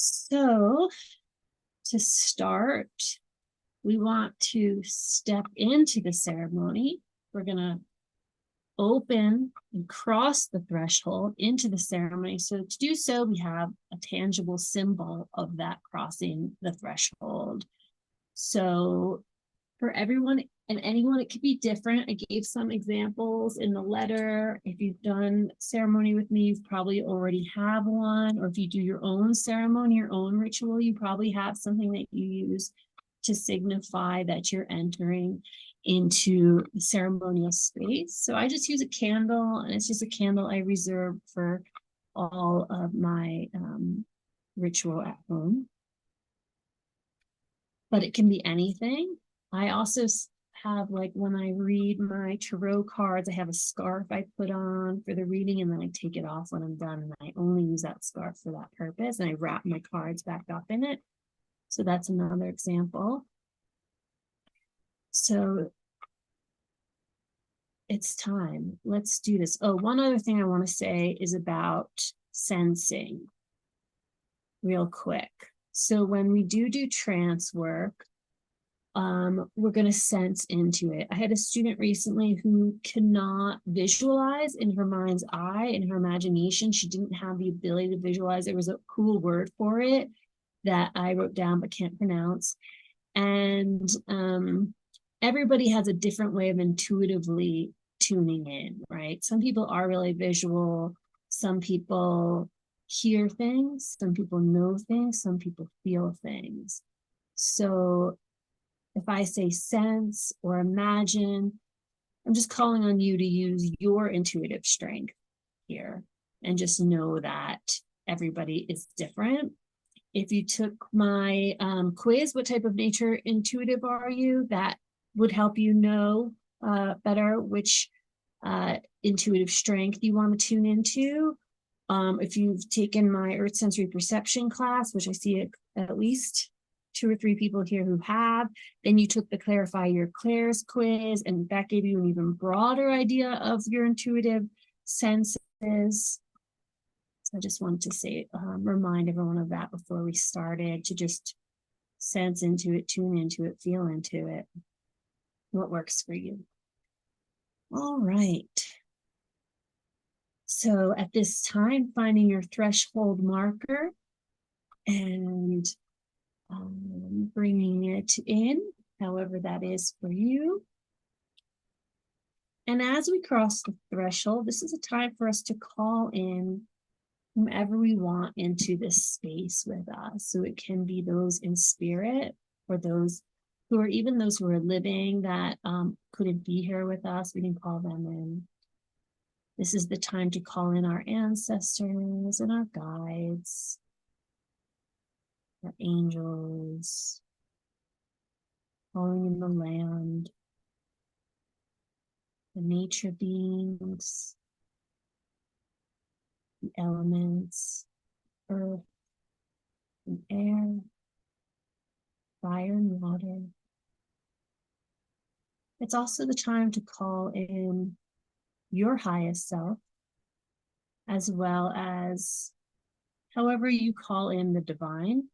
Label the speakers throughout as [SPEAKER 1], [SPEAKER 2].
[SPEAKER 1] So to start, we want to step into the ceremony. We're going to open and cross the threshold into the ceremony. So to do so, we have a tangible symbol of that crossing the threshold. So for everyone and anyone, it could be different. I gave some examples in the letter. If you've done ceremony with me, you've probably already have one. Or if you do your own ceremony, your own ritual, you probably have something that you use to signify that you're entering into the ceremonial space. So I just use a candle, and it's just a candle I reserve for all of my ritual at home. But it can be anything. I also have, like, when I read my tarot cards, I have a scarf I put on for the reading, and then I take it off when I'm done, and I only use that scarf for that purpose, and I wrap my cards back up in it. So that's another example. So it's time. Let's do this. Oh, one other thing I want to say is about sensing real quick. So when we do trance work, we're going to sense into it. I had a student recently who cannot visualize in her mind's eye, in her imagination. She didn't have the ability to visualize. There was a cool word for it that I wrote down but can't pronounce. And everybody has a different way of intuitively tuning in, right? Some people are really visual. Some people hear things. Some people know things. Some people feel things. So if I say sense or imagine, I'm just calling on you to use your intuitive strength here and just know that everybody is different. If you took my quiz, what type of nature intuitive are you? That would help you know better which intuitive strength you want to tune into. If you've taken my Earth Sensory Perception class, which I see at least 2 or 3 people here who have, then you took the Clarify Your Clairs quiz, and that gave you an even broader idea of your intuitive senses. So I just wanted to say, remind everyone of that before we started, to just sense into it, tune into it, feel into it, what works for you. All right. So at this time, finding your threshold marker and bringing it in, however that is for you. And as we cross the threshold, this is a time for us to call in whomever we want into this space with us. So it can be those in spirit, or those who are even those who are living that couldn't be here with us. We can call them in. This is the time to call in our ancestors and our guides, our angels, calling in the land, the nature beings, the elements, earth and air, fire and water. It's also the time to call in your highest self, as well as however you call in the divine.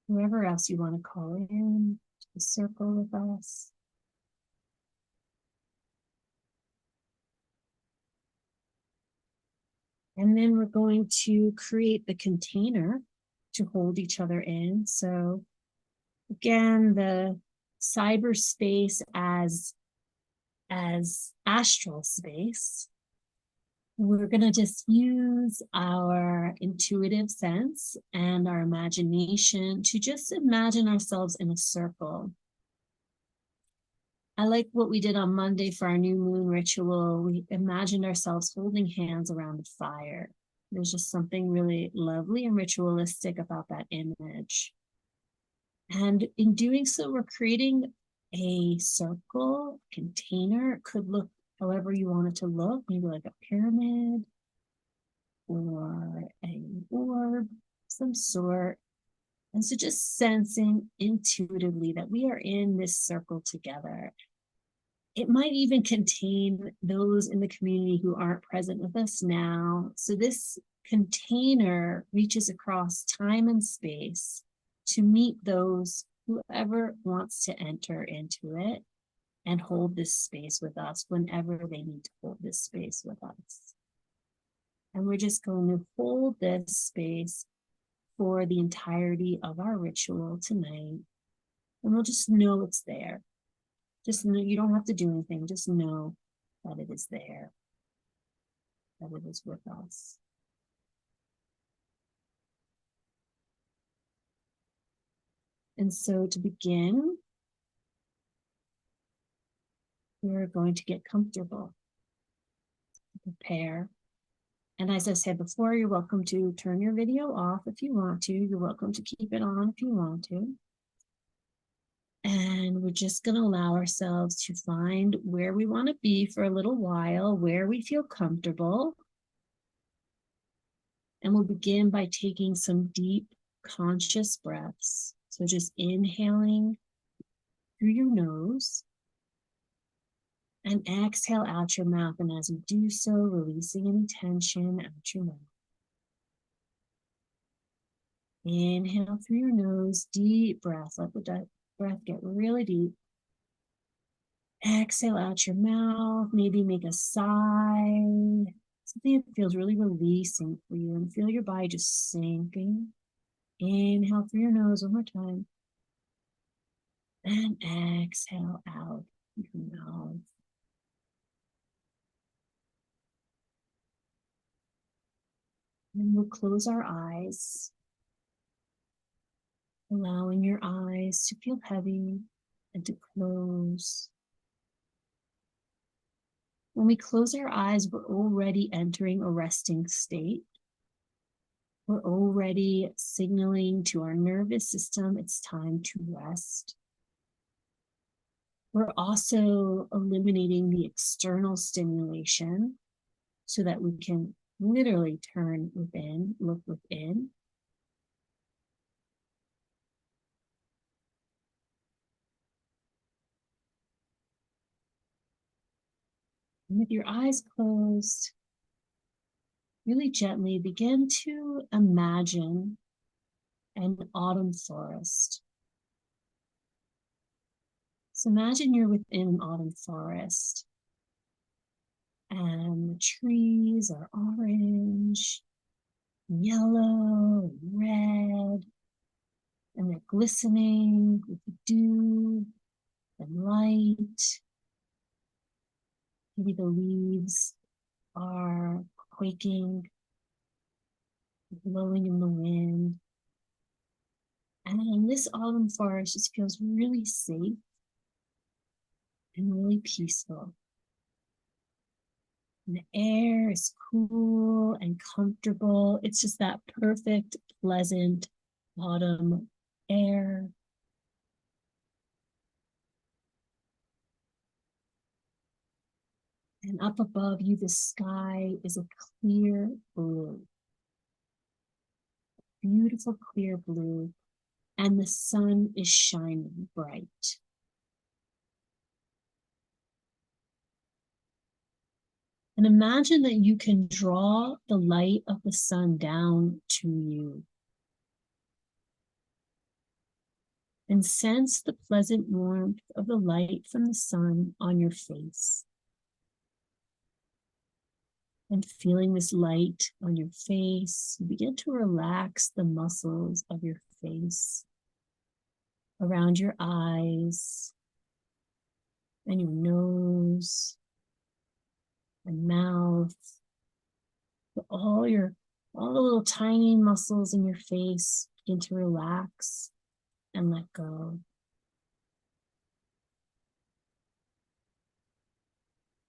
[SPEAKER 1] Whoever else you want to call in to the circle with us. And then we're going to create the container to hold each other in. So again, the cyberspace as astral space. We're going to just use our intuitive sense and our imagination to just imagine ourselves in a circle. I like what we did on Monday for our new moon ritual. We imagined ourselves holding hands around a fire. There's just something really lovely and ritualistic about that image. And in doing so, we're creating a circle container. It could look however you want it to look, maybe like a pyramid or an orb, some sort. And so just sensing intuitively that we are in this circle together. It might even contain those in the community who aren't present with us now. So this container reaches across time and space to meet those whoever wants to enter into it and hold this space with us whenever they need to hold this space with us. And we're just going to hold this space for the entirety of our ritual tonight. And we'll just know it's there. Just know, you don't have to do anything. Just know that it is there, that it is with us. And so to begin, we're going to get comfortable, prepare. And as I said before, you're welcome to turn your video off if you want to. You're welcome to keep it on if you want to. And we're just going to allow ourselves to find where we want to be for a little while, where we feel comfortable. And we'll begin by taking some deep, conscious breaths. So just inhaling through your nose and exhale out your mouth. And as you do so, releasing any tension out your mouth. Inhale through your nose, deep breath. Let the breath get really deep. Exhale out your mouth. Maybe make a sigh. Something that feels really releasing for you, and feel your body just sinking. Inhale through your nose one more time. And exhale out your mouth. And we'll close our eyes, allowing your eyes to feel heavy and to close. When we close our eyes, we're already entering a resting state. We're already signaling to our nervous system it's time to rest. We're also eliminating the external stimulation so that we can literally turn within, look within. And with your eyes closed, really gently begin to imagine an autumn forest. So imagine you're within an autumn forest and the trees are orange, yellow, red, and they're glistening with dew and light. Maybe the leaves are quaking, blowing in the wind. And this autumn forest just feels really safe and really peaceful. And the air is cool and comfortable. It's just that perfect, pleasant autumn air. And up above you, the sky is a clear blue. Beautiful clear blue. And the sun is shining bright. And imagine that you can draw the light of the sun down to you. And sense the pleasant warmth of the light from the sun on your face. And feeling this light on your face, you begin to relax the muscles of your face, around your eyes, and your nose, and mouth. All the little tiny muscles in your face begin to relax and let go.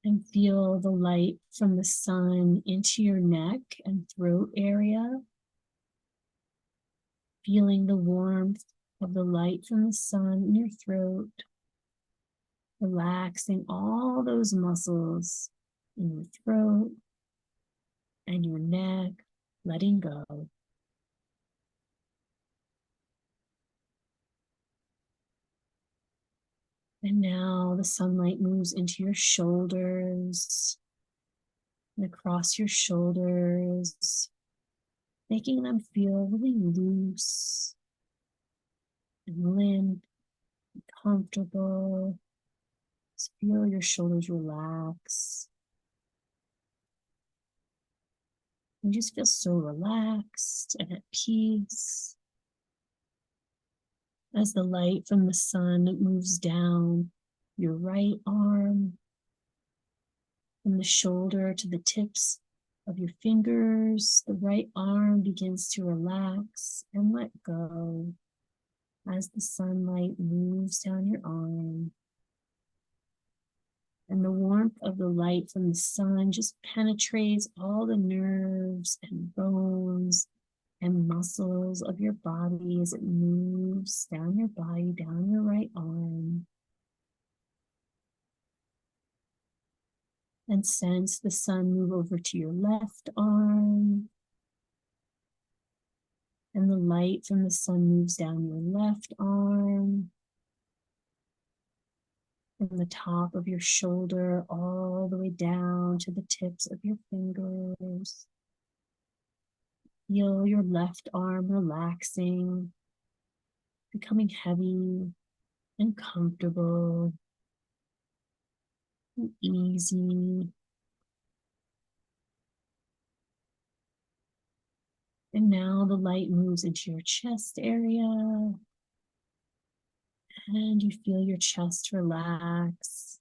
[SPEAKER 1] And feel the light from the sun into your neck and throat area. Feeling the warmth of the light from the sun in your throat. Relaxing all those muscles in your throat and your neck, letting go. And now the sunlight moves into your shoulders and across your shoulders, making them feel really loose and limp and comfortable. Just feel your shoulders relax. You just feel so relaxed and at peace as the light from the sun moves down your right arm, from the shoulder to the tips of your fingers. The right arm begins to relax and let go as the sunlight moves down your arm. And the warmth of the light from the sun just penetrates all the nerves and bones and muscles of your body as it moves down your body, down your right arm. And sense the sun move over to your left arm. And the light from the sun moves down your left arm, from the top of your shoulder all the way down to the tips of your fingers. Feel your left arm relaxing, becoming heavy and comfortable and easy. And now the light moves into your chest area, and you feel your chest relax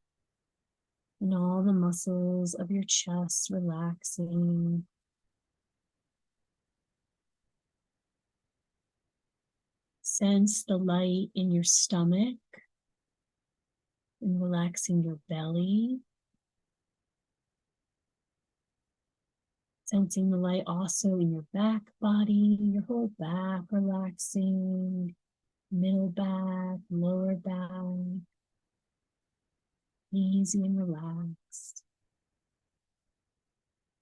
[SPEAKER 1] and all the muscles of your chest relaxing. Sense the light in your stomach and relaxing your belly. Sensing the light also in your back body, your whole back relaxing, middle back, lower back, easy and relaxed.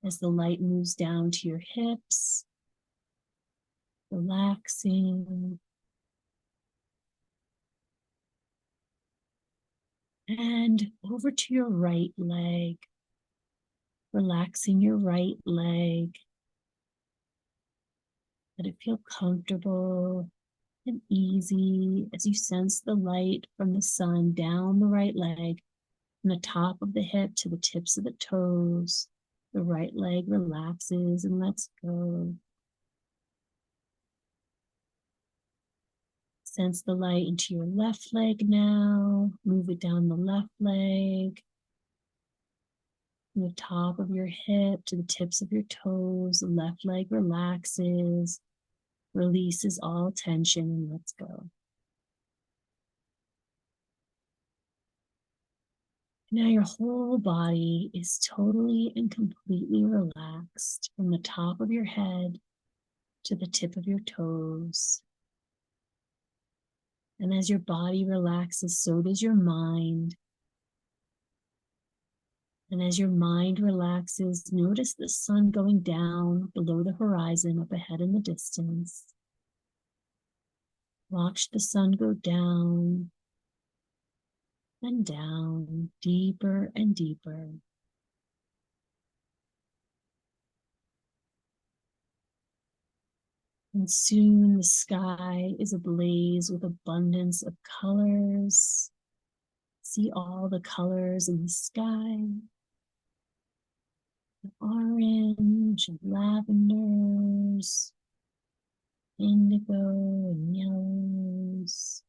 [SPEAKER 1] As the light moves down to your hips, relaxing. And over to your right leg, relaxing your right leg. Let it feel comfortable and easy as you sense the light from the sun down the right leg, from the top of the hip to the tips of the toes. The right leg relaxes and lets go. Sense the light into your left leg now. Move it down the left leg, from the top of your hip to the tips of your toes. The left leg relaxes, releases all tension, and lets go. Now your whole body is totally and completely relaxed from the top of your head to the tip of your toes. And as your body relaxes, so does your mind. And as your mind relaxes, notice the sun going down below the horizon up ahead in the distance. Watch the sun go down and down, deeper and deeper. And soon the sky is ablaze with abundance of colors. See all the colors in the sky. The orange and lavenders, indigo and yellows.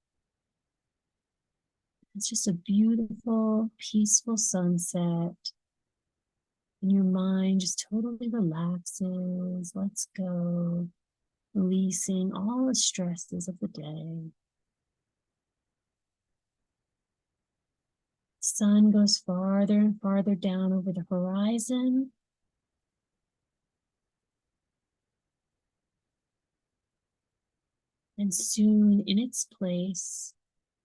[SPEAKER 1] It's just a beautiful, peaceful sunset. And your mind just totally relaxes, lets go, releasing all the stresses of the day. The sun goes farther and farther down over the horizon. And soon in its place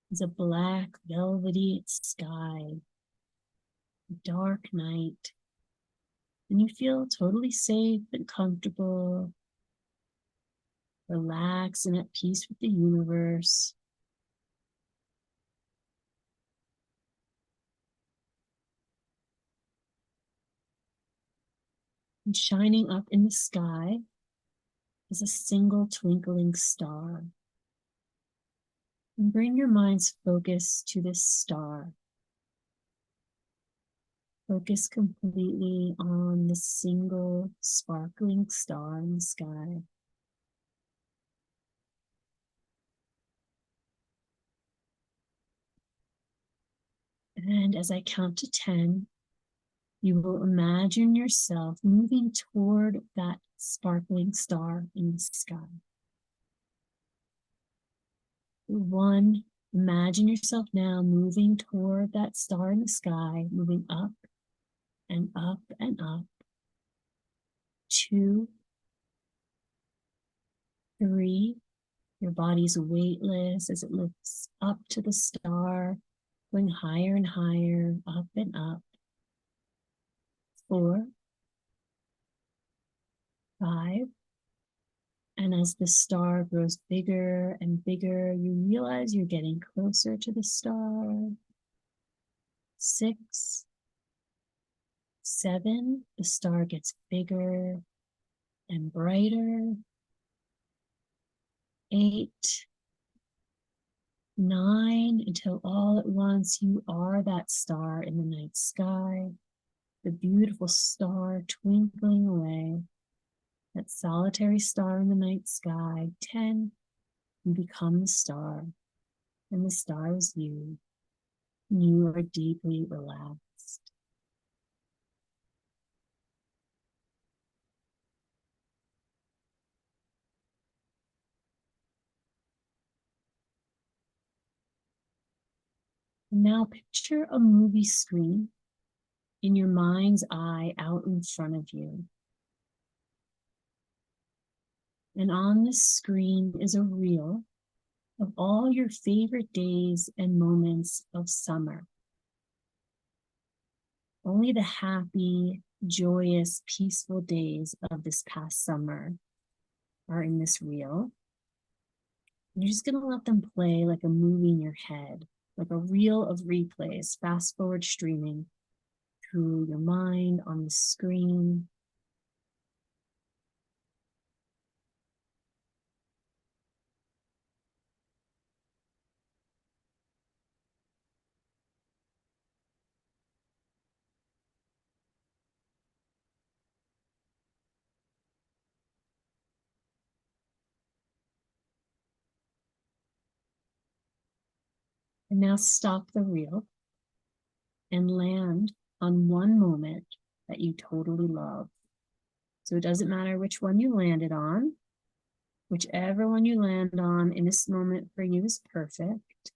[SPEAKER 1] is a black, velvety sky, a dark night. And you feel totally safe and comfortable, relaxed and at peace with the universe. And shining up in the sky is a single twinkling star. And bring your mind's focus to this star. Focus completely on the single sparkling star in the sky. And as I count to 10, you will imagine yourself moving toward that sparkling star in the sky. 1, imagine yourself now moving toward that star in the sky, moving up and up and up. 2, 3, your body's weightless as it lifts up to the star, going higher and higher, up and up. 4, 5, and as the star grows bigger and bigger, you realize you're getting closer to the star. 6, 7, the star gets bigger and brighter. 8, 9, until all at once you are that star in the night sky, the beautiful star twinkling away, that solitary star in the night sky. 10, you become the star, and the star is you. You are deeply relaxed. Now picture a movie screen in your mind's eye out in front of you. And on this screen is a reel of all your favorite days and moments of summer. Only the happy, joyous, peaceful days of this past summer are in this reel. You're just going to let them play like a movie in your head, like a reel of replays, fast forward streaming through your mind on the screen. And now stop the reel and land on one moment that you totally love. So it doesn't matter which one you landed on. Whichever one you land on in this moment for you is perfect.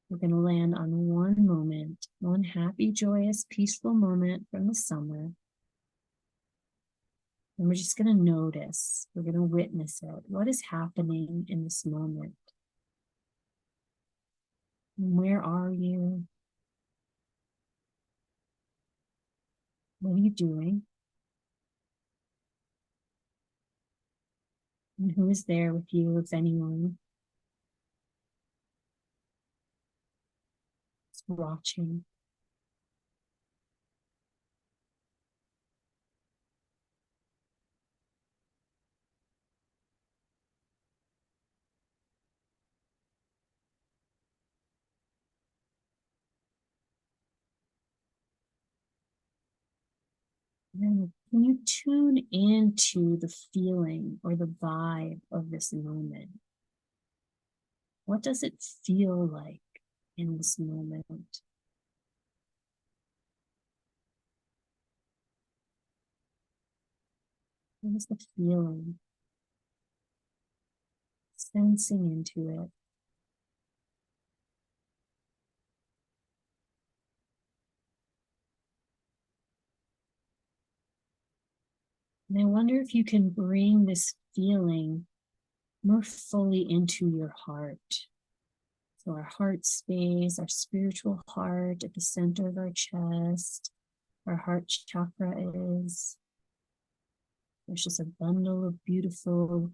[SPEAKER 1] We're going to land on one moment, one happy, joyous, peaceful moment from the summer. And we're just going to notice, we're going to witness it. What is happening in this moment? And where are you? What are you doing? And who is there with you, if anyone? Just watching. And can you tune into the feeling or the vibe of this moment? What does it feel like in this moment? What is the feeling? Sensing into it. And I wonder if you can bring this feeling more fully into your heart. So our heart space, our spiritual heart at the center of our chest, our heart chakra is. There's just a bundle of beautiful,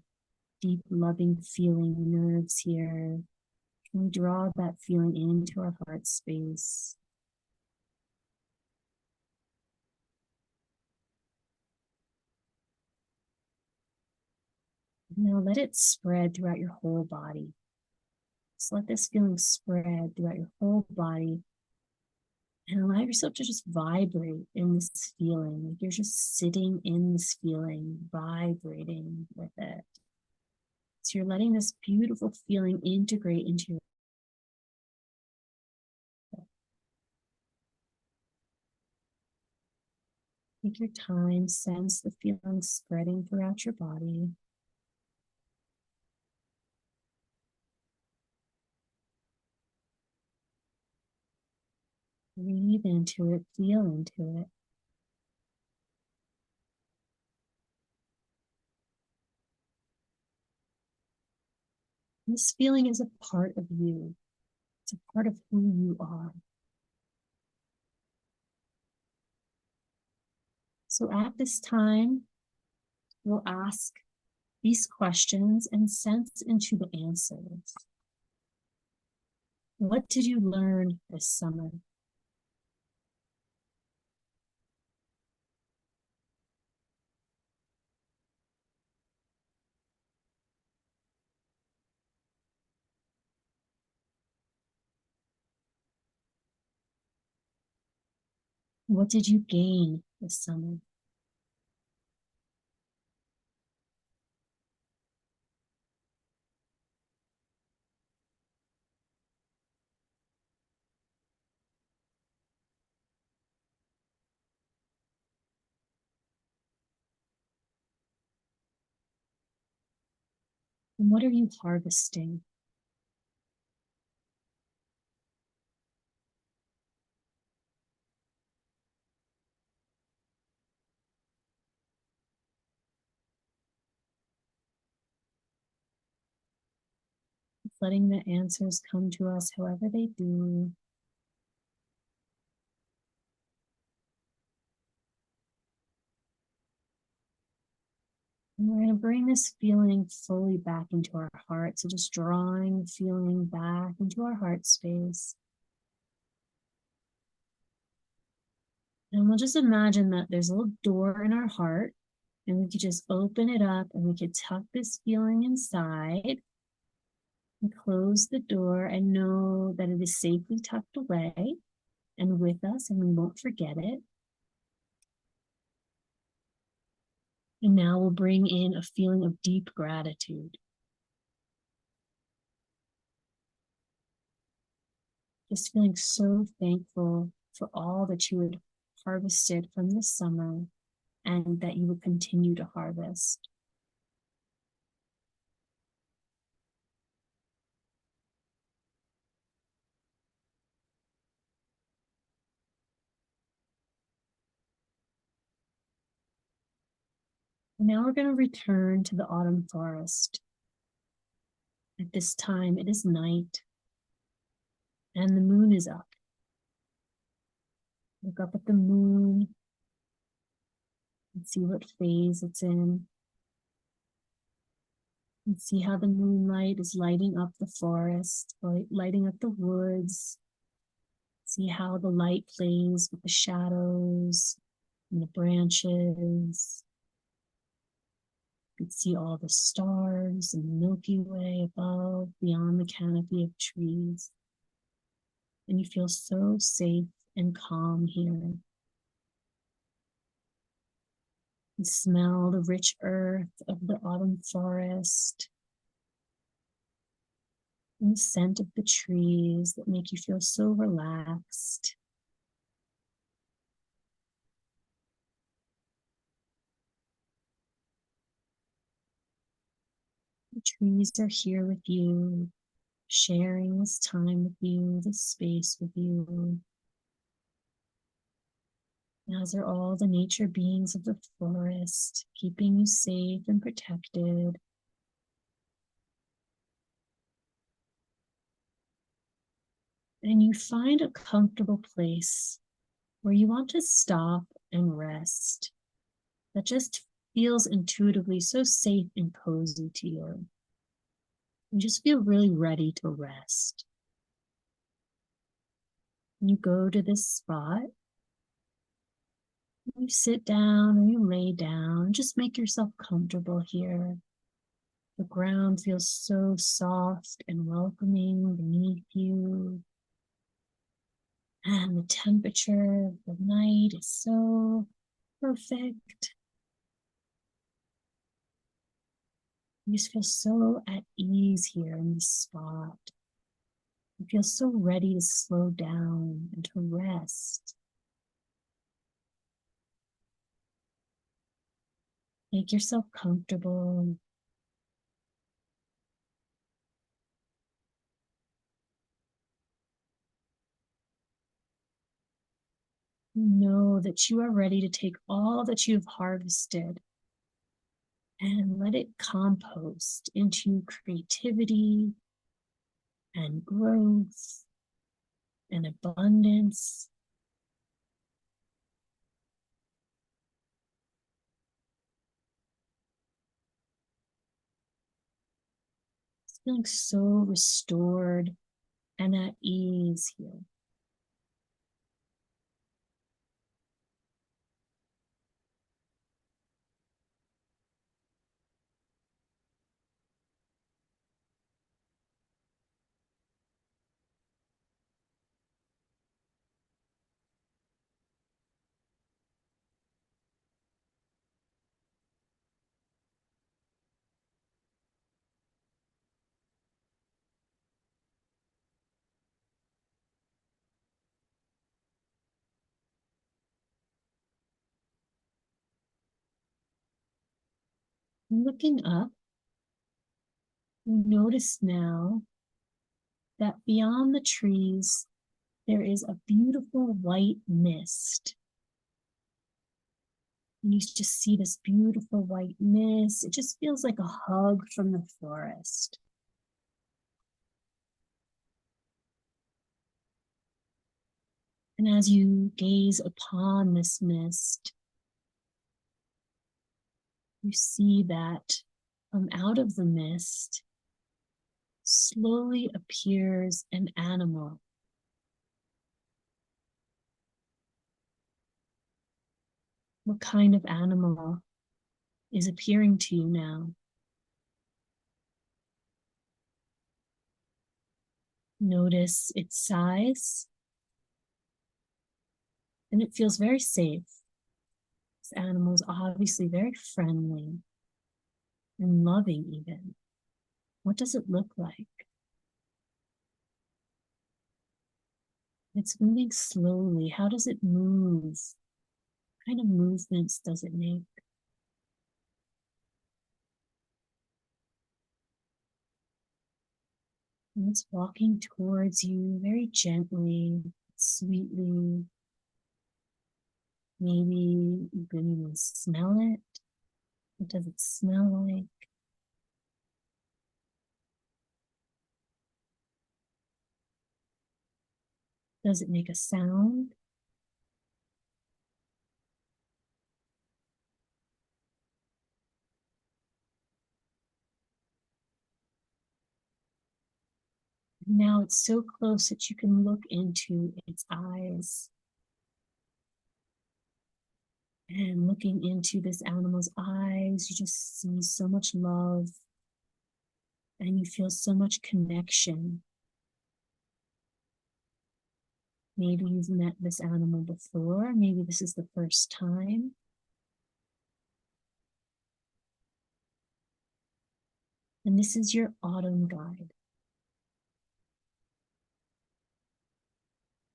[SPEAKER 1] deep, loving feeling nerves here. Can we draw that feeling into our heart space? Now let it spread throughout your whole body. Just let this feeling spread throughout your whole body and allow yourself to just vibrate in this feeling. Like you're just sitting in this feeling, vibrating with it. So you're letting this beautiful feeling integrate into your life. Take your time, sense the feeling spreading throughout your body. Breathe into it, feel into it. This feeling is a part of you. It's a part of who you are. So at this time, we'll ask these questions and sense into the answers. What did you learn this summer? What did you gain this summer? And what are you harvesting? Letting the answers come to us however they do. And we're going to bring this feeling fully back into our heart. So just drawing the feeling back into our heart space. And we'll just imagine that there's a little door in our heart, and we could just open it up and we could tuck this feeling inside and close the door and know that it is safely tucked away and with us, and we won't forget it. And now we'll bring in a feeling of deep gratitude. Just feeling so thankful for all that you had harvested from this summer and that you would continue to harvest. And now we're going to return to the autumn forest. At this time, it is night and the moon is up. Look up at the moon and see what phase it's in. And see how the moonlight is lighting up the forest, lighting up the woods. See how the light plays with the shadows and the branches. You can see all the stars and the Milky Way above, beyond the canopy of trees. And you feel so safe and calm here. You smell the rich earth of the autumn forest and the scent of the trees that make you feel so relaxed. The trees are here with you, sharing this time with you, this space with you. As are all the nature beings of the forest, keeping you safe and protected. And you find a comfortable place where you want to stop and rest that just feels intuitively so safe and cozy to you. You just feel really ready to rest. You go to this spot, you sit down or you lay down, just make yourself comfortable here. The ground feels so soft and welcoming beneath you. And the temperature of the night is so perfect. You just feel so at ease here in this spot. You feel so ready to slow down and to rest. Make yourself comfortable. Know that you are ready to take all that you've harvested and let it compost into creativity and growth and abundance. It's feeling so restored and at ease here. Looking up, you notice now that beyond the trees, there is a beautiful white mist. And you just see this beautiful white mist. It just feels like a hug from the forest. And as you gaze upon this mist, you see that from out of the mist slowly appears an animal. What kind of animal is appearing to you now? Notice its size, and it feels very safe. This animal is obviously very friendly and loving even. What does it look like? It's moving slowly. How does it move? What kind of movements does it make? And it's walking towards you very gently, sweetly. Maybe you can even smell it. What does it smell like? Does it make a sound? Now it's so close that you can look into its eyes. And looking into this animal's eyes, you just see so much love and you feel so much connection. Maybe you've met this animal before. Maybe this is the first time. And this is your autumn guide.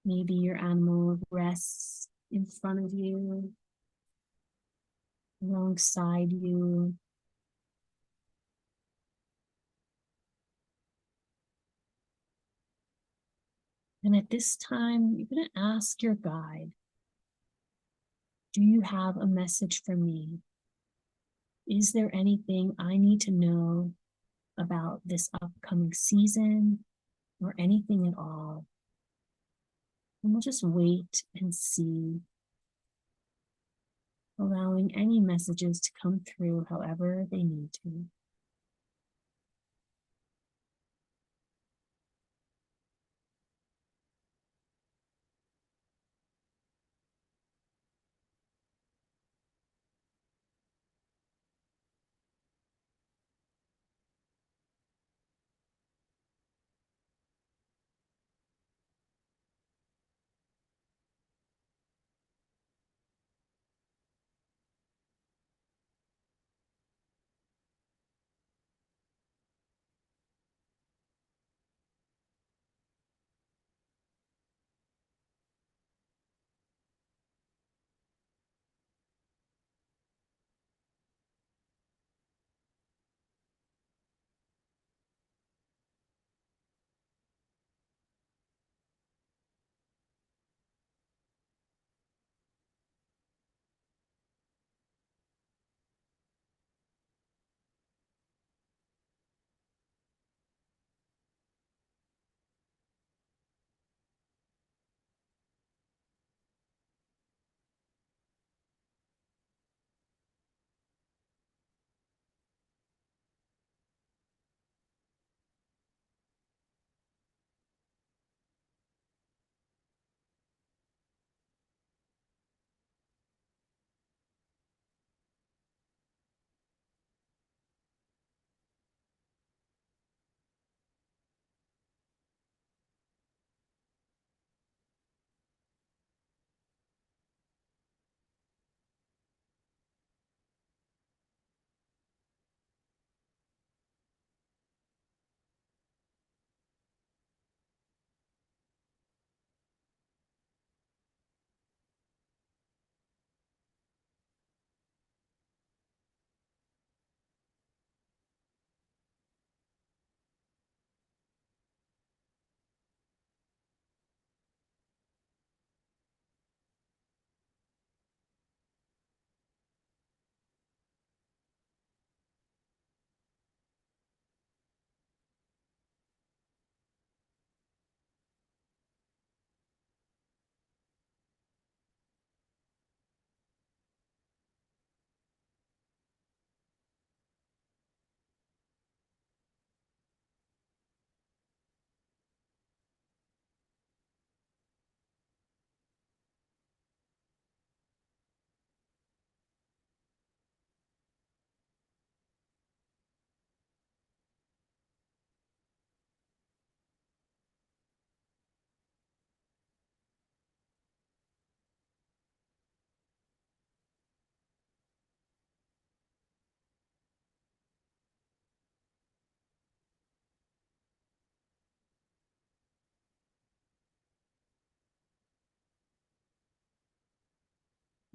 [SPEAKER 1] Maybe your animal rests in front of you, alongside you. And at this time, you're going to ask your guide, do you have a message for me? Is there anything I need to know about this upcoming season or anything at all? And we'll just wait and see, allowing any messages to come through however they need to.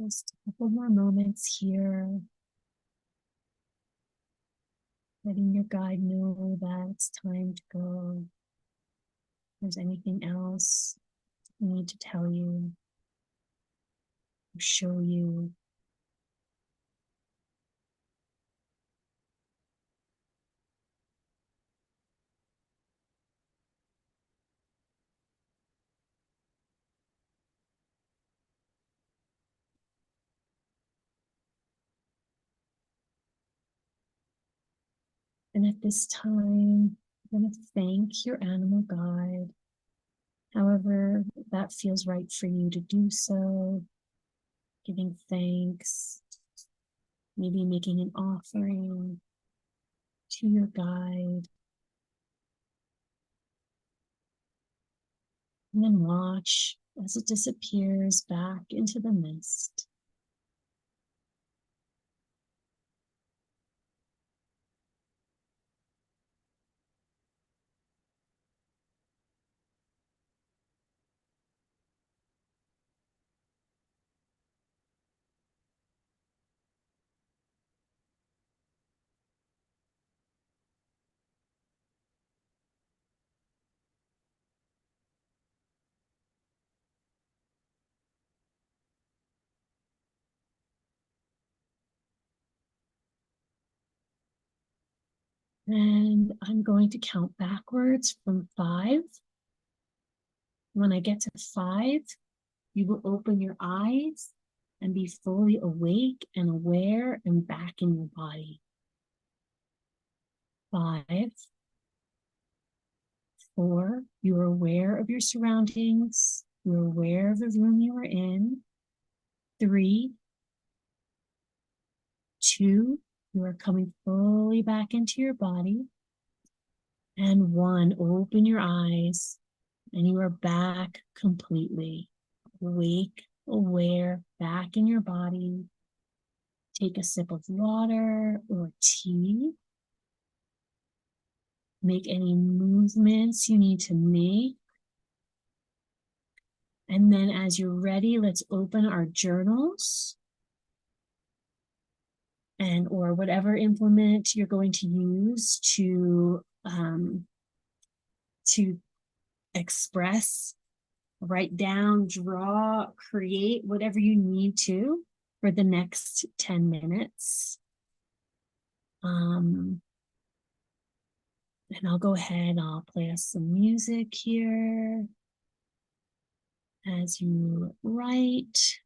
[SPEAKER 1] Just a couple more moments here. Letting your guide know that it's time to go. If there's anything else I need to tell you or show you. And at this time, I'm going to thank your animal guide, however that feels right for you to do so, giving thanks, maybe making an offering to your guide. And then watch as it disappears back into the mist. And I'm going to count backwards from 5. When I get to 5, you will open your eyes and be fully awake and aware and back in your body. 5, 4, you are aware of your surroundings. You're aware of the room you are in. 3, 2, you are coming fully back into your body. And 1, open your eyes and you are back completely awake, aware, back in your body. Take a sip of water or tea. Make any movements you need to make. And then as you're ready, let's open our journals and or whatever implement you're going to use to express, write down, draw, create whatever you need to for the next 10 minutes. And I'll go ahead, I'll play us some music here as you write.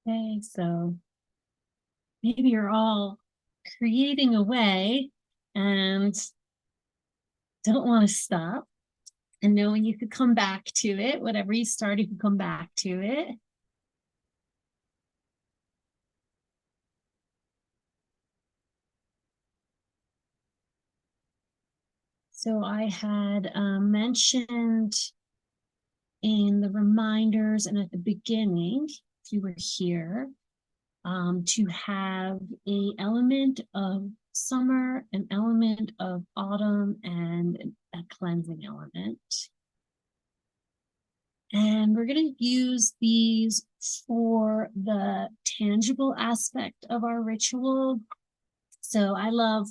[SPEAKER 1] Okay, so maybe you're all creating away and don't want to stop, and knowing you could come back to it. Whatever you start, you can come back to it. So I had mentioned in the reminders and at the beginning, if you were here, to have a element of summer, an element of autumn, and a cleansing element. And we're going to use these for the tangible aspect of our ritual. So I love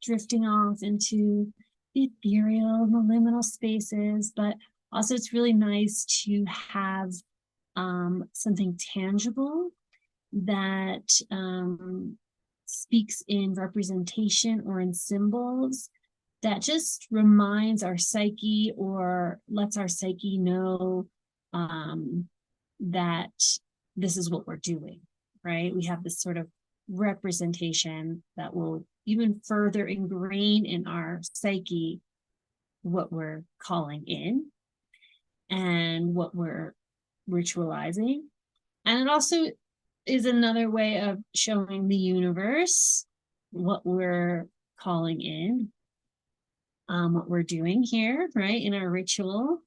[SPEAKER 1] drifting off into the ethereal and the liminal spaces, but also it's really nice to have something tangible that speaks in representation or in symbols that just reminds our psyche or lets our psyche know that this is what we're doing, right? We have this sort of representation that will even further ingrain in our psyche what we're calling in and what we're ritualizing. And it also is another way of showing the universe what we're calling in, what we're doing here, right, in our ritual.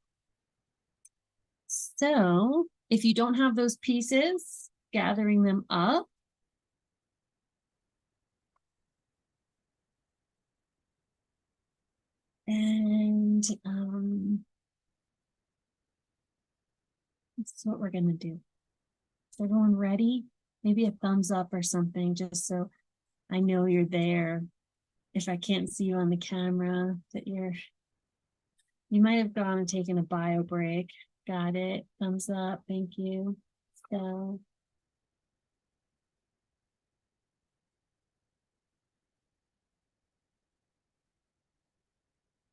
[SPEAKER 1] So if you don't have those pieces, gathering them up. And that's what we're going to do. Is everyone ready? Maybe a thumbs up or something, just so I know you're there. If I can't see you on the camera, that you might have gone and taken a bio break. Got it. Thumbs up. Thank you. So,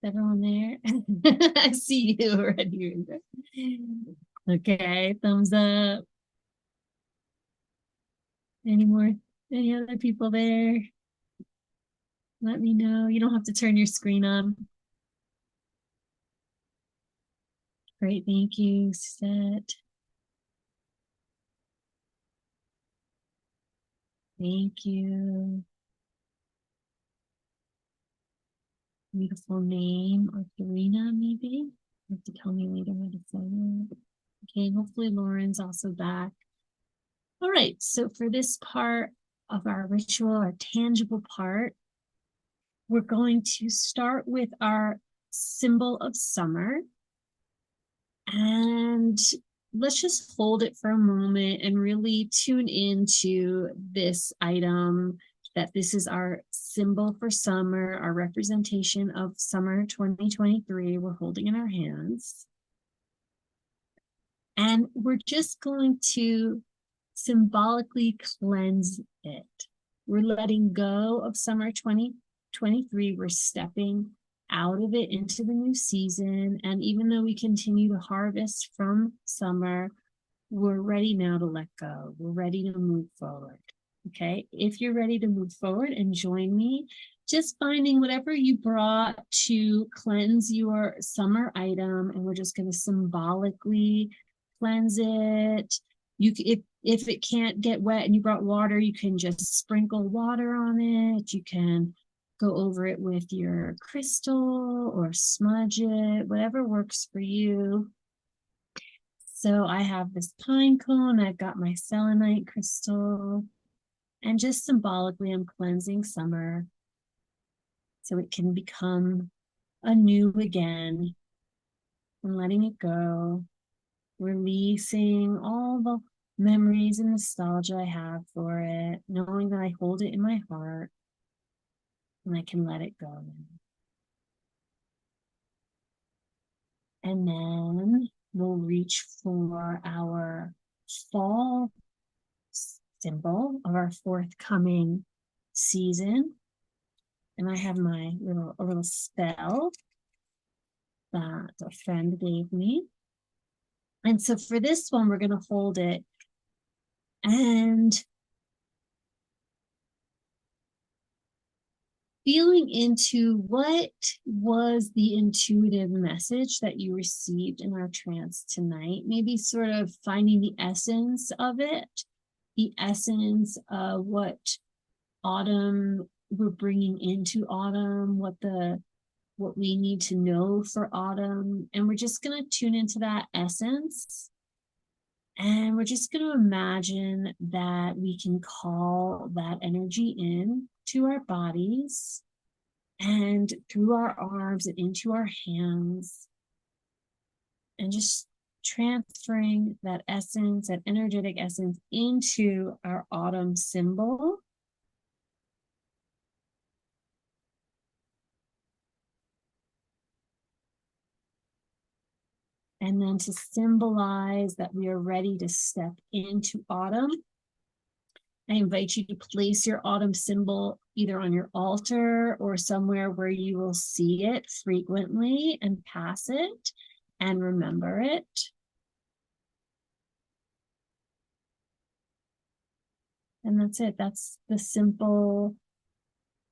[SPEAKER 1] is everyone there? I see you already. Okay, thumbs up. Any other people there? Let me know. You don't have to turn your screen on. Great, thank you, Set. Thank you. Beautiful name, Arthurina, maybe. You have to tell me later how to say it. Okay, hopefully Lauren's also back. All right, so for this part of our ritual, our tangible part, we're going to start with our symbol of summer. And let's just hold it for a moment and really tune into this item, that this is our symbol for summer, our representation of summer 2023. We're holding in our hands. And we're just going to symbolically cleanse it. We're letting go of summer 2023. We're stepping out of it into the new season. And even though we continue to harvest from summer, we're ready now to let go. We're ready to move forward. Okay. If you're ready to move forward and join me, just finding whatever you brought to cleanse your summer item, and we're just going to symbolically cleanse it. If it can't get wet and you brought water, you can just sprinkle water on it. You can go over it with your crystal or smudge it, whatever works for you. So I have this pine cone, I've got my selenite crystal, and just symbolically I'm cleansing summer so it can become anew again, and letting it go, releasing all the memories and nostalgia I have for it, knowing that I hold it in my heart and I can let it go. And then we'll reach for our fall symbol of our forthcoming season. And I have my little spell that a friend gave me. And so for this one, we're going to hold it And feeling into what was the intuitive message that you received in our trance tonight, maybe sort of finding the essence of it, the essence of what autumn we're bringing into autumn, what we need to know for autumn. And we're just going to tune into that essence. And we're just going to imagine that we can call that energy in to our bodies and through our arms and into our hands, and just transferring that essence, that energetic essence, into our autumn symbol. And then to symbolize that we are ready to step into autumn, I invite you to place your autumn symbol either on your altar or somewhere where you will see it frequently and pass it and remember it. And that's it. That's the simple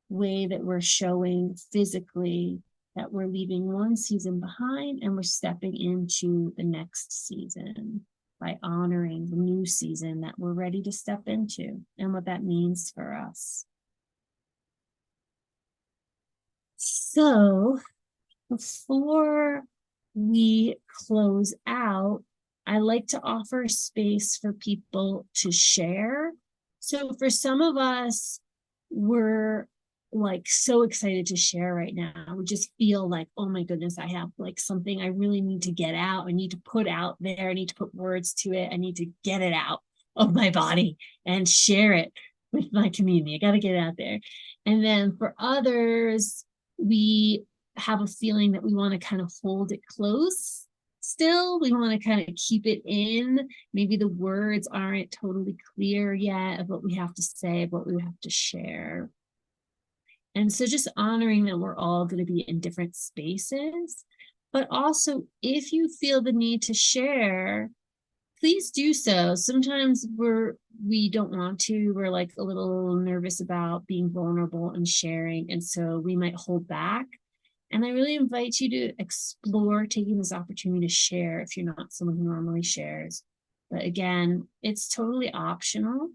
[SPEAKER 1] way that we're showing physically that we're leaving one season behind and we're stepping into the next season by honoring the new season that we're ready to step into and what that means for us. So before we close out, I like to offer space for people to share. So for some of us, we're like so excited to share right now. We just feel like, oh my goodness, I have like something I really need to get out. I need to put out there. I need to put words to it. I need to get it out of my body and share it with my community. I got to get it out there. And then for others, we have a feeling that we want to kind of hold it close still. We want to kind of keep it in. Maybe the words aren't totally clear yet of what we have to say, of what we have to share. And so just honoring that we're all going to be in different spaces, but also if you feel the need to share, please do so. Sometimes we don't want to. We're like a little nervous about being vulnerable and sharing. And so we might hold back. And I really invite you to explore taking this opportunity to share if you're not someone who normally shares. But again, it's totally optional.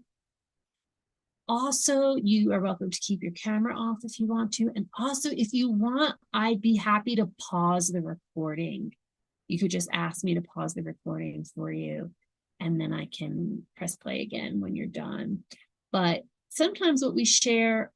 [SPEAKER 1] Also, you are welcome to keep your camera off if you want to. And also, if you want, I'd be happy to pause the recording. You could just ask me to pause the recording for you, and then I can press play again when you're done. But sometimes what we share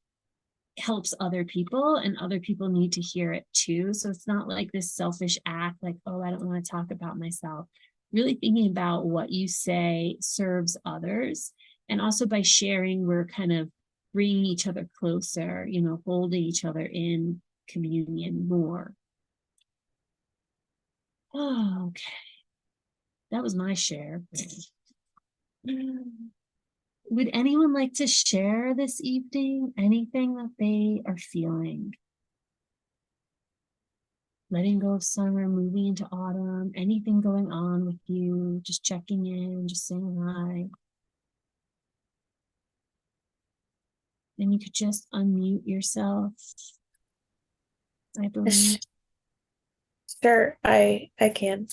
[SPEAKER 1] helps other people, and other people need to hear it too. So it's not like this selfish act like, oh, I don't want to talk about myself. Really thinking about what you say serves others. And also by sharing, we're kind of bringing each other closer, holding each other in communion more. Oh, okay. That was my share. Would anyone like to share this evening anything that they are feeling? Letting go of summer, moving into autumn, anything going on with you, just checking in, just saying hi. And you could just unmute yourself, I believe.
[SPEAKER 2] Sure, I can.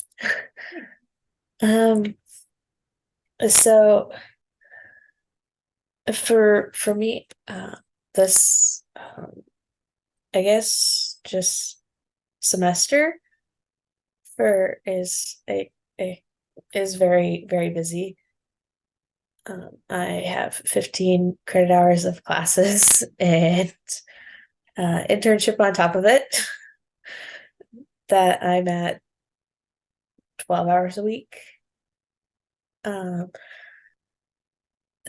[SPEAKER 2] So for me, this I guess just semester for a is very, very busy. I have 15 credit hours of classes and internship on top of it that I'm at 12 hours a week. And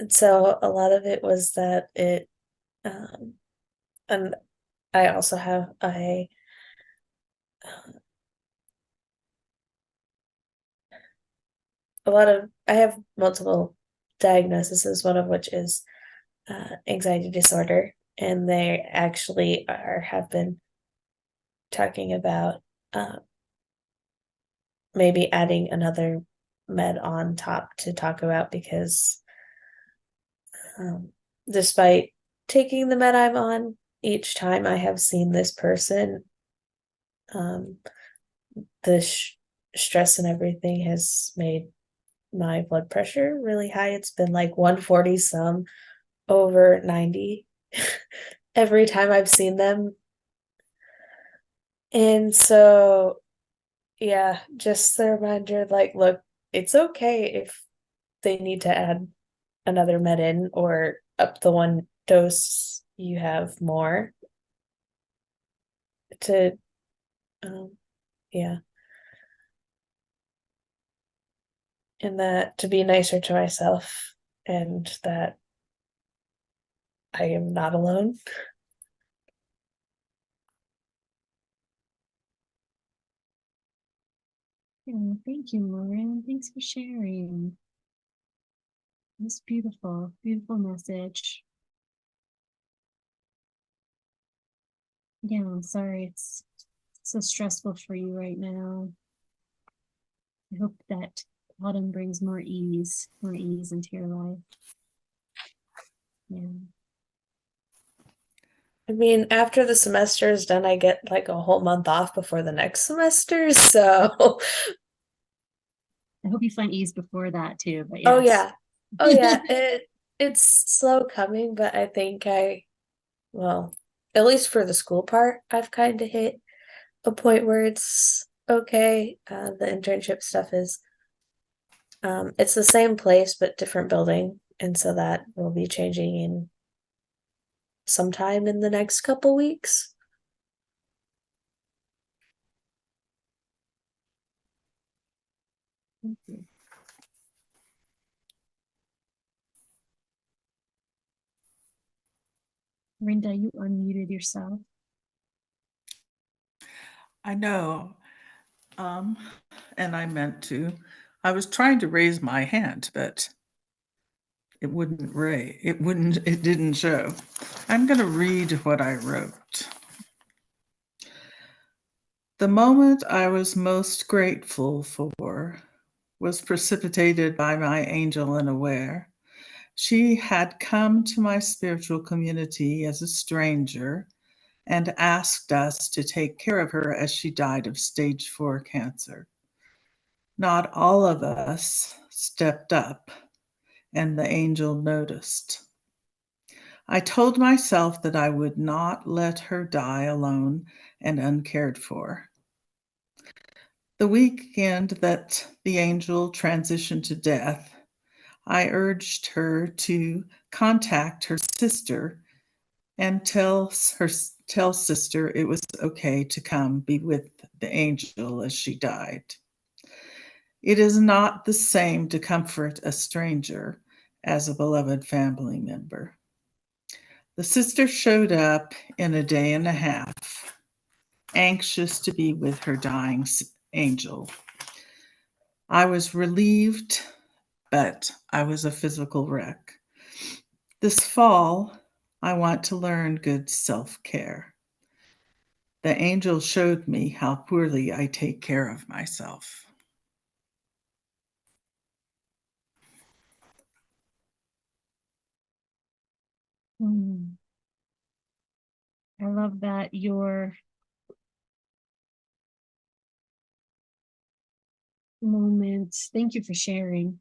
[SPEAKER 2] so a lot of it was that um, and I also have I have multiple diagnoses, one of which is anxiety disorder, and they actually have been talking about maybe adding another med on top to talk about because Um, Despite taking the med I'm on, each time I have seen this person, um, the stress and everything has made my blood pressure really high. It's been like 140 some over 90 every time I've seen them. And so, yeah, just the reminder like, look, it's okay if they need to add another med in or up the one dose you have more to, um, yeah, and that to be nicer to myself and that I am not alone.
[SPEAKER 1] Yeah, thank you, Lauren. Thanks for sharing. It's beautiful, beautiful message. Yeah, I'm sorry it's so stressful for you right now. I hope that autumn brings more ease into your life. Yeah.
[SPEAKER 2] I mean, after the semester is done, I get like a whole month off before the next semester. So,
[SPEAKER 1] I hope you find ease before that too, but
[SPEAKER 2] oh
[SPEAKER 1] yes.
[SPEAKER 2] yeah. Oh yeah, it's slow coming, but I think well, at least for the school part, I've kind of hit a point where it's okay. The internship stuff is it's the same place but different building, and so that will be changing in sometime in the next couple weeks.
[SPEAKER 1] Thank you. Rinda, you unmuted yourself.
[SPEAKER 3] I know. And I meant to. I was trying to raise my hand, but it wouldn't it didn't show. I'm going to read what I wrote. The moment I was most grateful for was precipitated by my angel unaware. She had come to my spiritual community as a stranger and asked us to take care of her as she died of stage 4 cancer. Not all of us stepped up, and the angel noticed. I told myself that I would not let her die alone and uncared for. The weekend that the angel transitioned to death, I urged her to contact her sister and tell sister it was okay to come be with the angel as she died. It is not the same to comfort a stranger as a beloved family member. The sister showed up in a day and a half, anxious to be with her dying angel. I was relieved, but I was a physical wreck. This fall, I want to learn good self-care. The angel showed me how poorly I take care of myself.
[SPEAKER 1] I love that your moment. Thank you for sharing.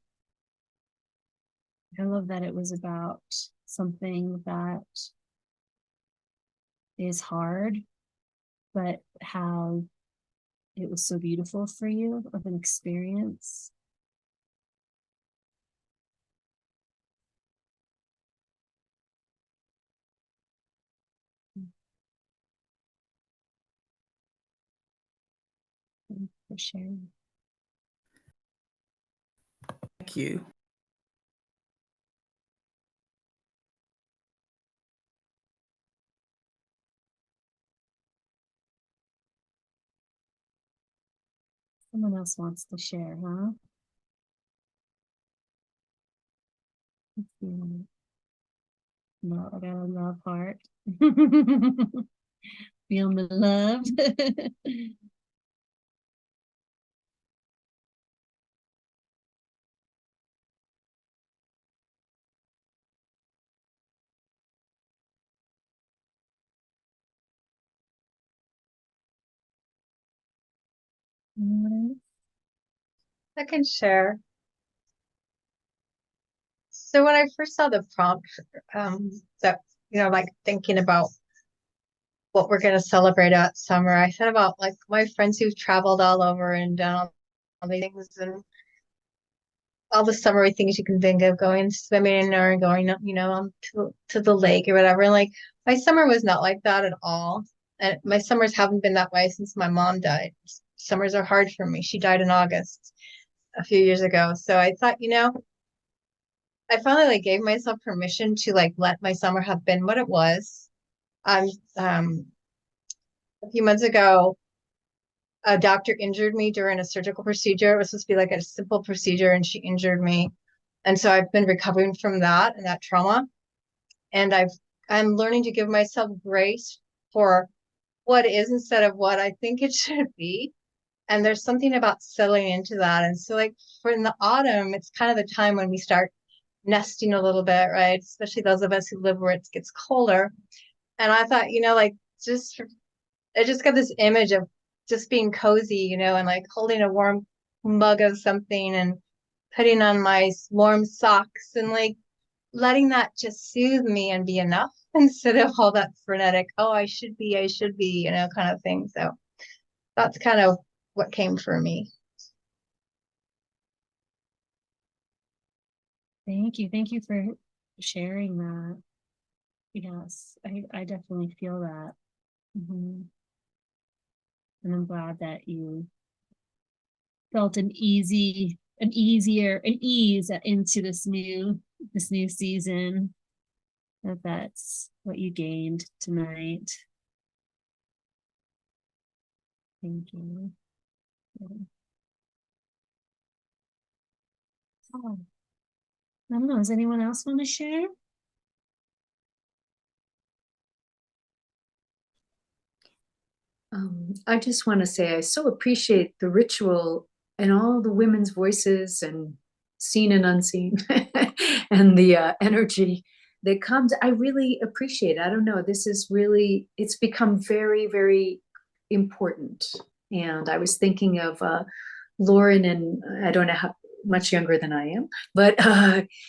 [SPEAKER 1] I love that it was about something that is hard, but how it was so beautiful for you of an experience. Thank you for sharing.
[SPEAKER 3] Thank you.
[SPEAKER 1] Someone else wants to share, huh? No, I got a love heart. Feel the love. Mm,
[SPEAKER 4] I can share. So when I first saw the prompt, that, like thinking about what we're going to celebrate at summer, I thought about like my friends who've traveled all over and done all these things and all the summery things you can think of, going swimming or going, to the lake or whatever. Like my summer was not like that at all. And my summers haven't been that way since my mom died. Summers are hard for me. She died in August a few years ago. So I thought, I finally like gave myself permission to like let my summer have been what it was. Um, um, a few months ago, a doctor injured me during a surgical procedure. It was supposed to be like a simple procedure, and she injured me. And so I've been recovering from that and that trauma. And I'm learning to give myself grace for what is instead of what I think it should be. And there's something about settling into that. And so like for in the autumn, it's kind of the time when we start nesting a little bit, right? Especially those of us who live where it gets colder. And I thought, like just I just got this image of just being cozy, and like holding a warm mug of something and putting on my warm socks and like letting that just soothe me and be enough instead of all that frenetic, oh, I should be, kind of thing. So that's kind of what came for me.
[SPEAKER 1] thank you. Thank you for sharing that. Yes, I definitely feel that. Mhm. And I'm glad that you felt an ease into this new season. That's what you gained tonight. Thank you. Yeah. Oh, I don't know. Does anyone else want to share?
[SPEAKER 5] I just want to say I so appreciate the ritual and all the women's voices and seen and unseen and the energy that comes. I really appreciate it. I don't know. This is really, it's become very, very important. And I was thinking of Lauren, and I don't know how much younger than I am, but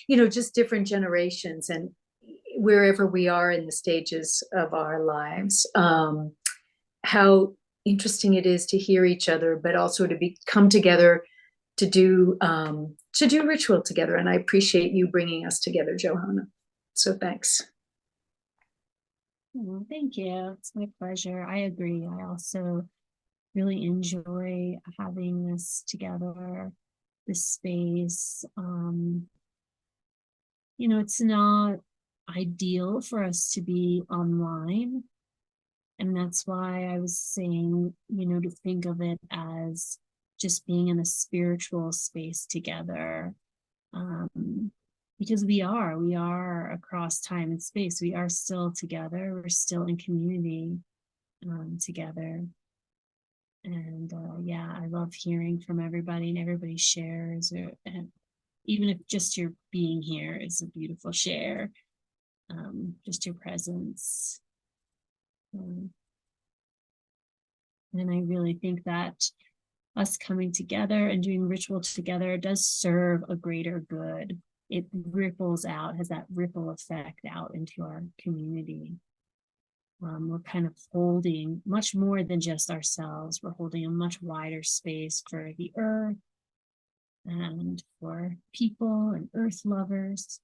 [SPEAKER 5] just different generations and wherever we are in the stages of our lives. How interesting it is to hear each other, but also to come together to do ritual together. And I appreciate you bringing us together, Johanna. So thanks.
[SPEAKER 1] Oh, thank you. It's my pleasure. I agree. I also really enjoy having this together, this space. It's not ideal for us to be online. And that's why I was saying, to think of it as just being in a spiritual space together. Because we are across time and space. We are still together. We're still in community together. And yeah, I love hearing from everybody, and everybody shares, and even if just your being here is a beautiful share, just your presence. And I really think that us coming together and doing ritual together does serve a greater good. It ripples out, has that ripple effect out into our community. We're kind of holding much more than just ourselves. We're holding a much wider space for the earth and for people and earth lovers.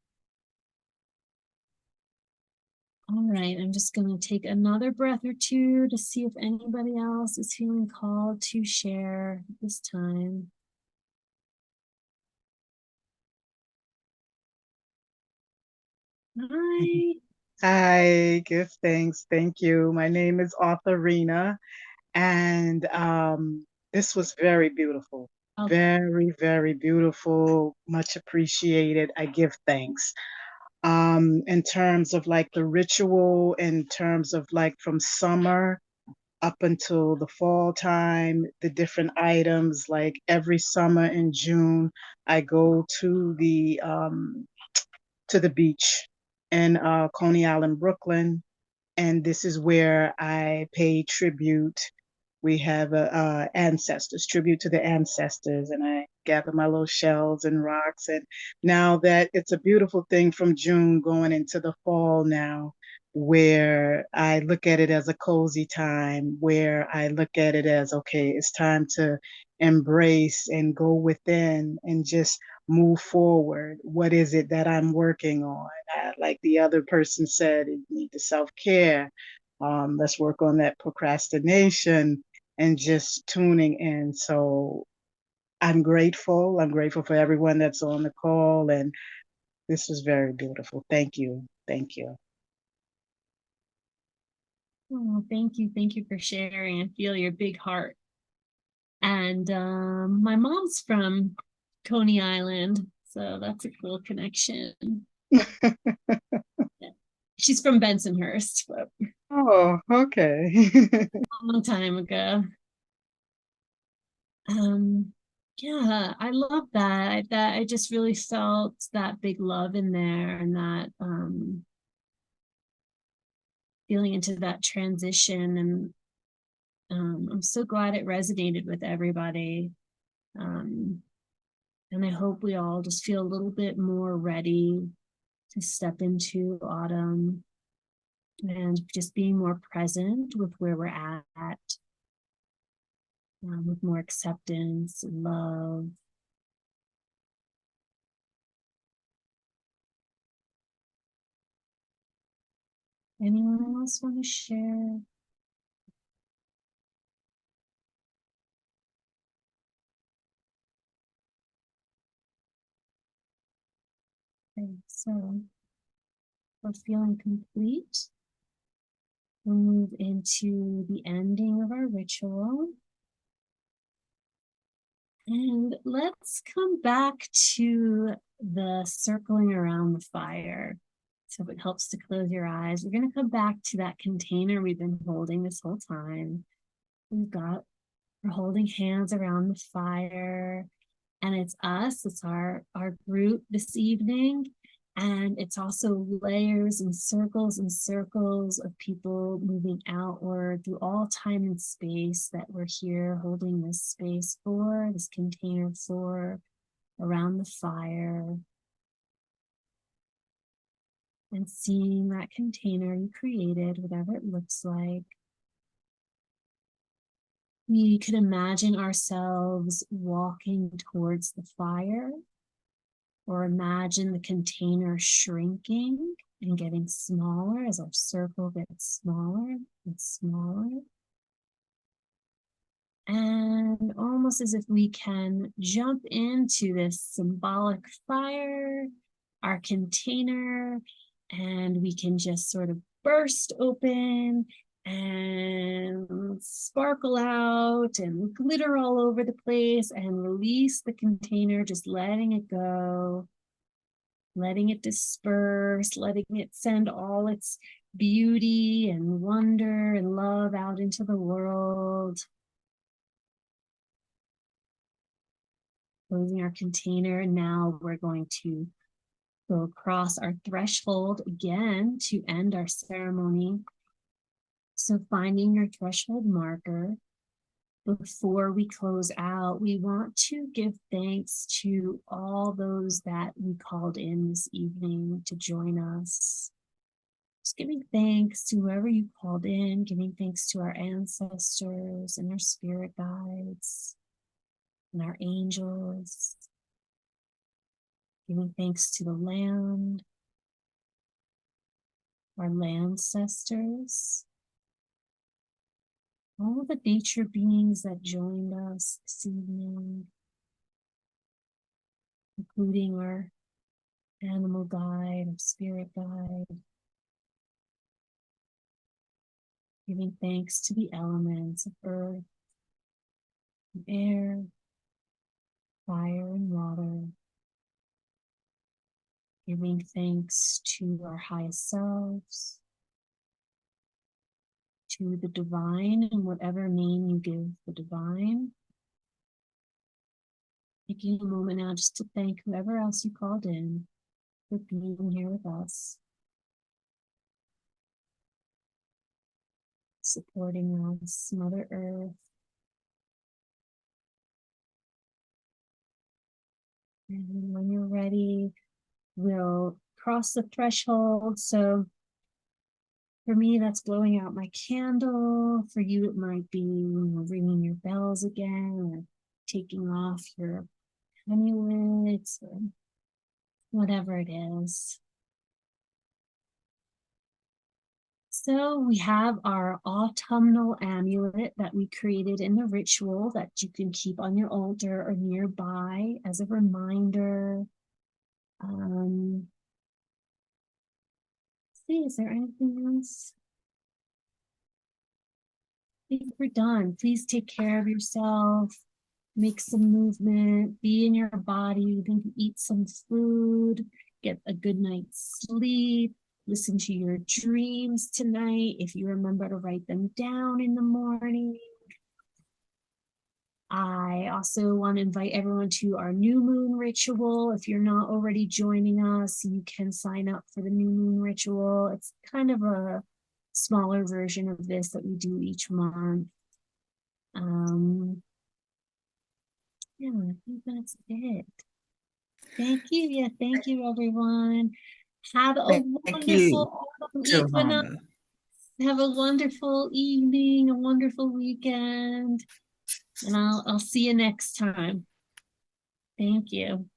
[SPEAKER 1] All right, I'm just going to take another breath or two to see if anybody else is feeling called to share this time. Hi.
[SPEAKER 6] Hi, give thanks. Thank you. My name is Arthurina, and this was very beautiful.
[SPEAKER 1] Okay.
[SPEAKER 6] Very, very beautiful. Much appreciated. I give thanks. In terms of like the ritual, in terms of like from summer up until the fall time, the different items, like every summer in June, I go to the beach in Coney Island, Brooklyn. And this is where I pay tribute we have a ancestors, tribute to the ancestors, and I gather my little shells and rocks. And now that it's a beautiful thing from June going into the fall now, where I look at it as a cozy time, where I look at it as, okay, it's time to embrace and go within and just move forward. What is it that I'm working on? Like the other person said, you need the self-care. Let's work on that procrastination and just tuning in. So I'm grateful. I'm grateful for everyone that's on the call. And this was very beautiful. Thank you. Thank you.
[SPEAKER 1] Oh, thank you. Thank you for sharing. I feel your big heart. And my mom's from Coney Island, so that's a cool connection. She's from Bensonhurst, but
[SPEAKER 6] Oh, okay.
[SPEAKER 1] a long time ago. Yeah, I love that. That I just really felt that big love in there, and that feeling into that transition. And I'm so glad it resonated with everybody. And I hope we all just feel a little bit more ready to step into autumn and just being more present with where we're at, with more acceptance and love. Anyone else want to share? Okay, so we're feeling complete. We'll move into the ending of our ritual. And let's come back to the circling around the fire. So if it helps to close your eyes, we're going to come back to that container we've been holding this whole time. We're holding hands around the fire, and it's us, it's our group this evening. And it's also layers and circles of people moving outward through all time and space that we're here holding this space for, this container for, around the fire. And seeing that container you created, whatever it looks like. We could imagine ourselves walking towards the fire, or imagine the container shrinking and getting smaller as our circle gets smaller and smaller. And almost as if we can jump into this symbolic fire, our container, and we can just sort of burst open and sparkle out and glitter all over the place and release the container, just letting it go, letting it disperse, letting it send all its beauty and wonder and love out into the world. Closing our container, and now we're going to go across our threshold again to end our ceremony. So finding your threshold marker, before we close out, we want to give thanks to all those that we called in this evening to join us. Just giving thanks to whoever you called in, giving thanks to our ancestors and our spirit guides and our angels, giving thanks to the land, our ancestors, all of the nature beings that joined us this evening, including our animal guide, our spirit guide, giving thanks to the elements of earth, and air, fire, and water, giving thanks to our highest selves, to the divine, and whatever name you give the divine. Taking a moment now just to thank whoever else you called in for being here with us, supporting us, Mother Earth, And when you're ready, we'll cross the threshold. So for me, that's blowing out my candle. For you, it might be ringing your bells again or taking off your amulets or whatever it is. So we have our autumnal amulet that we created in the ritual that you can keep on your altar or nearby as a reminder. See, is there anything else? I think we're done. Please take care of yourself. Make some movement. Be in your body. Maybe eat some food. Get a good night's sleep. Listen to your dreams tonight. If you remember to write them down in the morning. I also want to invite everyone to our new moon ritual. If you're not already joining us, you can sign up for the new moon ritual. It's kind of a smaller version of this that we do each month. Yeah, I think that's it. Thank you. Yeah, thank you, everyone. Have a
[SPEAKER 3] Thank you,
[SPEAKER 1] wonderful autumn equinox.
[SPEAKER 3] Johanna.
[SPEAKER 1] Have a wonderful evening, a wonderful weekend. And I'll see you next time. Thank you.